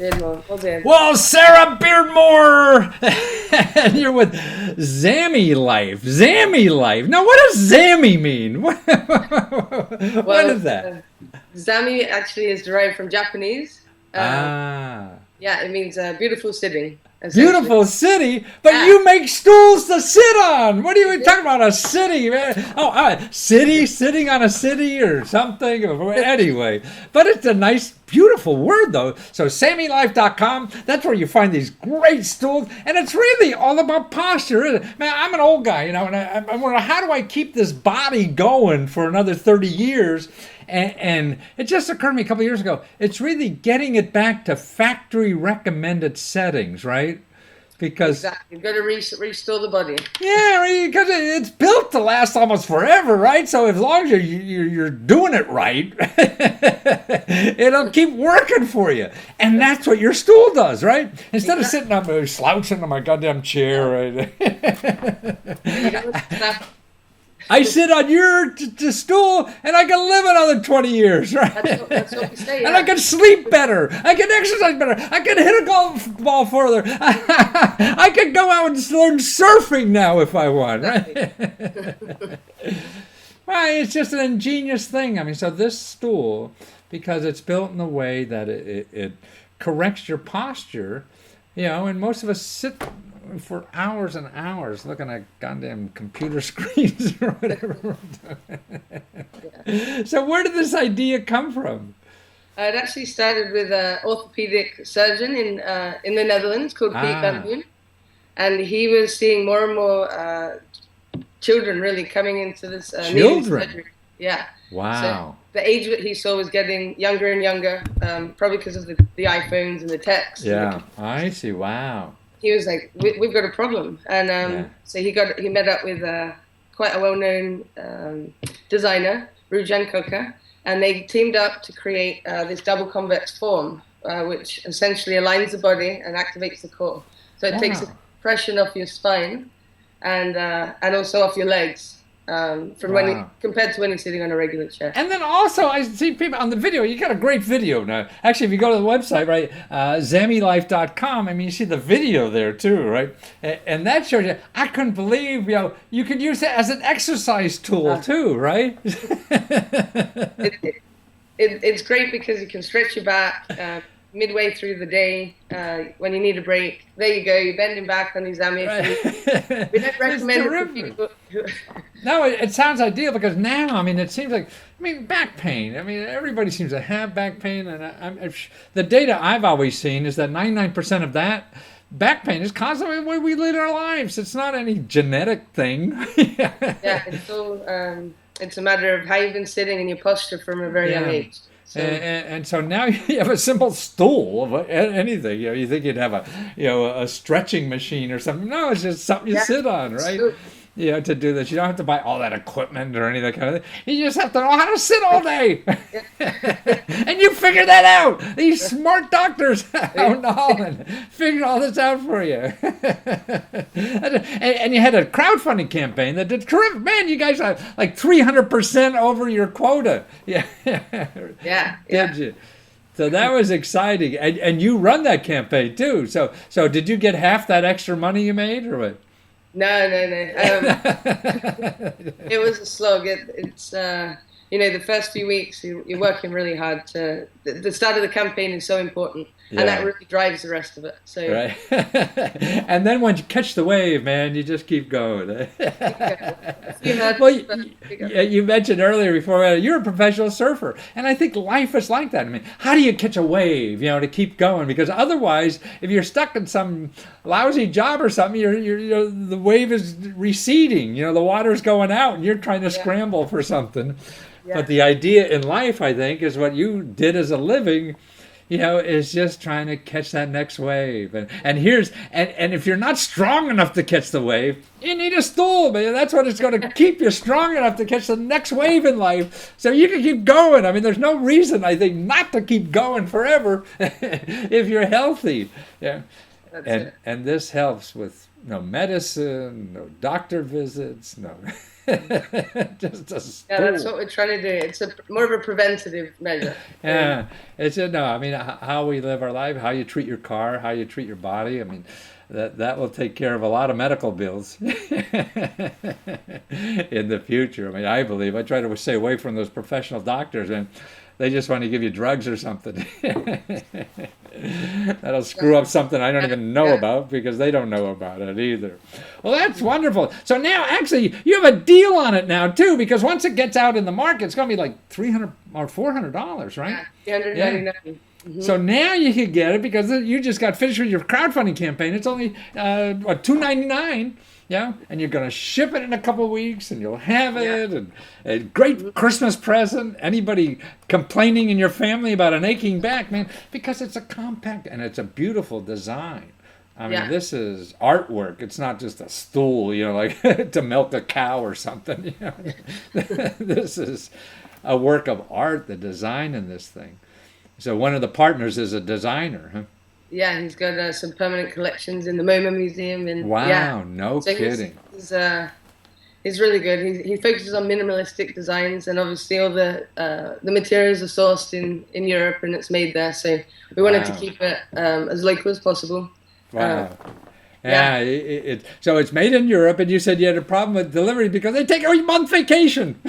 Beardmore. Well, Beard. Well, Sarah Beardmore, and you're with Zammy Life. Zammy Life. Now, what does Zammy mean? What is that? Zami actually is derived from Japanese. Ah. Yeah, it means beautiful sitting. Beautiful city, but you make stools to sit on. What are you talking about? A city, man? Oh, city, sitting on a city or something. Anyway, but it's a nice, beautiful word, though. So, SammyLife.com, that's where you find these great stools, and it's really all about posture, isn't it? Man, I'm an old guy, you know, and I'm wondering, how do I keep this body going for another 30 years? And it just occurred to me a couple of years ago, it's really getting it back to factory recommended settings, right? Because exactly. You've got to restore the body. Yeah, because it's built to last almost forever, right? So as long as you're doing it right, it'll keep working for you. And that's what your stool does, right? Instead of sitting up slouching on my goddamn chair, right? I sit on your stool, and I can live another 20 years, right? That's what we say. Yeah. And I can sleep better. I can exercise better. I can hit a golf ball further. I can go out and learn surfing now if I want, right? Well, it's just an ingenious thing. I mean, so this stool, because it's built in a way that it corrects your posture, you know, and most of us sit for hours and hours looking at goddamn computer screens or whatever. Yeah. So where did this idea come from? It actually started with an orthopedic surgeon in the Netherlands called Piet van Loon. And he was seeing more and more children really coming into this children? surgery. Yeah. Wow. So the age that he saw was getting younger and younger, probably because of the iPhones and the texts. Yeah, I see. Wow. He was like, we've got a problem. And so he met up with quite a well-known designer, Rujan Koka, and they teamed up to create this double convex form, which essentially aligns the body and activates the core. So it takes the pressure off your spine and also off your legs. Compared to when you're sitting on a regular chair. And then also, I see people on the video, you got a great video now. Actually, if you go to the website, right, ZammyLife.com, I mean, you see the video there too, right? And that shows you, I couldn't believe, you know, you could use it as an exercise tool too, right? It's great because you can stretch your back midway through the day when you need a break. There you go, you're bending back on these Zammy. Right. We don't recommend it for people who... No, it sounds ideal because now, I mean, it seems like, I mean, back pain. I mean, everybody seems to have back pain. And the data I've always seen is that 99% of that back pain is caused by the way we lead our lives. It's not any genetic thing. Yeah, it's all, it's a matter of how you've been sitting and your posture from a very young age. So. And so now you have a simple stool of anything. You know, you think you'd have a stretching machine or something. No, it's just something you sit on, right? Sure. You know, to do this, you don't have to buy all that equipment or any of that kind of thing. You just have to know how to sit all day, and you figure that out. These smart doctors out in Holland figured all this out for you. And you had a crowdfunding campaign that did terrific. Man, you guys are like 300% over your quota. Yeah. Did you? So that was exciting, and you run that campaign too. So did you get half that extra money you made, or what? No. It was a slog. It's you know, the first few weeks you're working really hard. The start of the campaign is so important, and that really drives the rest of it. So right. And then once you catch the wave, man, you just keep going. Well, you mentioned earlier before you're a professional surfer, and I think life is like that. I mean, how do you catch a wave, you know, to keep going? Because otherwise, if you're stuck in some lousy job or something, you're the wave is receding. You know, the water's going out, and you're trying to scramble for something. Yeah. But the idea in life, I think, is what you did as a living, you know, is just trying to catch that next wave. And if you're not strong enough to catch the wave, you need a stool, man. That's what it's going to keep you strong enough to catch the next wave in life. So you can keep going. I mean, there's no reason, I think, not to keep going forever if you're healthy. Yeah. And this helps with no medicine, no doctor visits, no. Just a stool. Yeah, that's what we're trying to do. It's more of a preventative measure. Yeah, it's no. I mean, how we live our life, how you treat your car, how you treat your body. I mean, that will take care of a lot of medical bills in the future. I mean, I believe I try to stay away from those professional doctors, and they just want to give you drugs or something. That'll screw up something I don't even know about because they don't know about it either. Well, that's wonderful. So now, actually, you have a deal on it now too, because once it gets out in the market, it's going to be like $300 or $400, right? Yeah, $399. Yeah. Mm-hmm. So now you can get it because you just got finished with your crowdfunding campaign. It's only $299. Yeah, and you're going to ship it in a couple of weeks, and you'll have it, and a great Christmas present. Anybody complaining in your family about an aching back, man, because it's a compact and it's a beautiful design. I mean, this is artwork. It's not just a stool, like to milk a cow or something. This is a work of art, the design in this thing. So one of the partners is a designer, huh? Yeah, he's got some permanent collections in the MoMA Museum. Wow, no kidding. He's really good. He focuses on minimalistic designs, and obviously all the materials are sourced in Europe and it's made there. So we wanted to keep it as local as possible. Wow. So it's made in Europe, and you said you had a problem with delivery because they take a month vacation.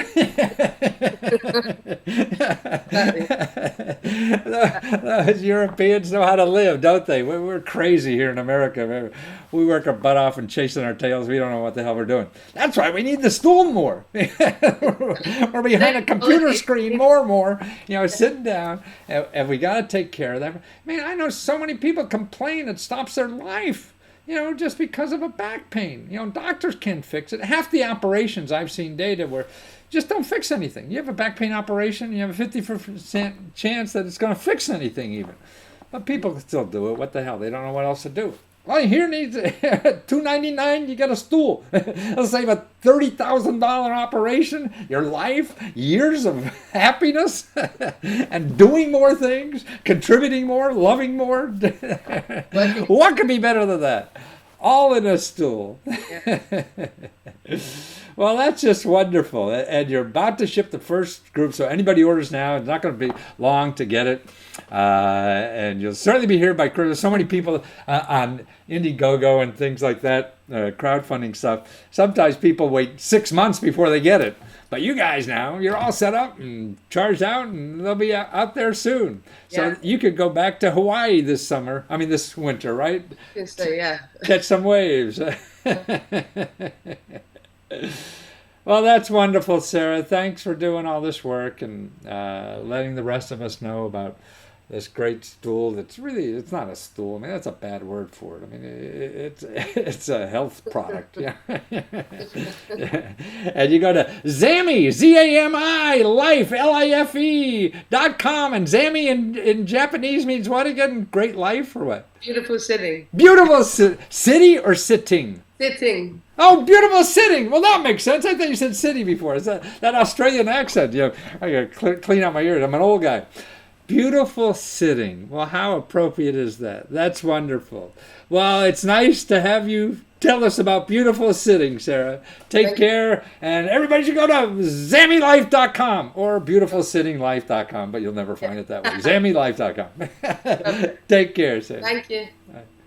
Those Europeans know how to live, don't they? We're crazy here in America. We work our butt off and chasing our tails. We don't know what the hell we're doing. That's why we need the stool more. We're behind a computer screen more and more, sitting down, and we got to take care of that. Man, I know so many people complain it stops their life. Just because of a back pain. Doctors can't fix it. Half the operations I've seen data where just don't fix anything. You have a back pain operation, you have a 50% chance that it's going to fix anything even. But people can still do it. What the hell? They don't know what else to do. All you here needs $299, you get a stool. It'll save a $30,000 operation, your life, years of happiness, and doing more things, contributing more, loving more. What could be better than that? All in a stool. Well, that's just wonderful. And you're about to ship the first group, so anybody orders now, it's not going to be long to get it. And you'll certainly be here by Christmas. So many people on Indiegogo and things like that, crowdfunding stuff. Sometimes people wait 6 months before they get it. But you guys now, you're all set up and charged out, and they'll be out there soon. So you could go back to Hawaii this winter, right? So, yeah. Catch some waves. Well, that's wonderful, Sarah. Thanks for doing all this work and letting the rest of us know about this great stool. It's not a stool. I mean, that's a bad word for it. I mean, it's a health product. Yeah. And you go to Zami, ZAMI, Life, LIFE.com. And Zami in Japanese means what again? Great life or what? Beautiful sitting. Beautiful city or sitting? Sitting. Oh, beautiful sitting. Well, that makes sense. I thought you said city before. It's that Australian accent. I got to clean out my ears. I'm an old guy. Beautiful sitting. Well, how appropriate is that? That's wonderful. Well, it's nice to have you tell us about beautiful sitting, Sarah. Take care. And everybody should go to ZamiLife.com or beautifulsittinglife.com, but you'll never find it that way. ZamiLife.com. Take care, Sarah. Thank you. Bye.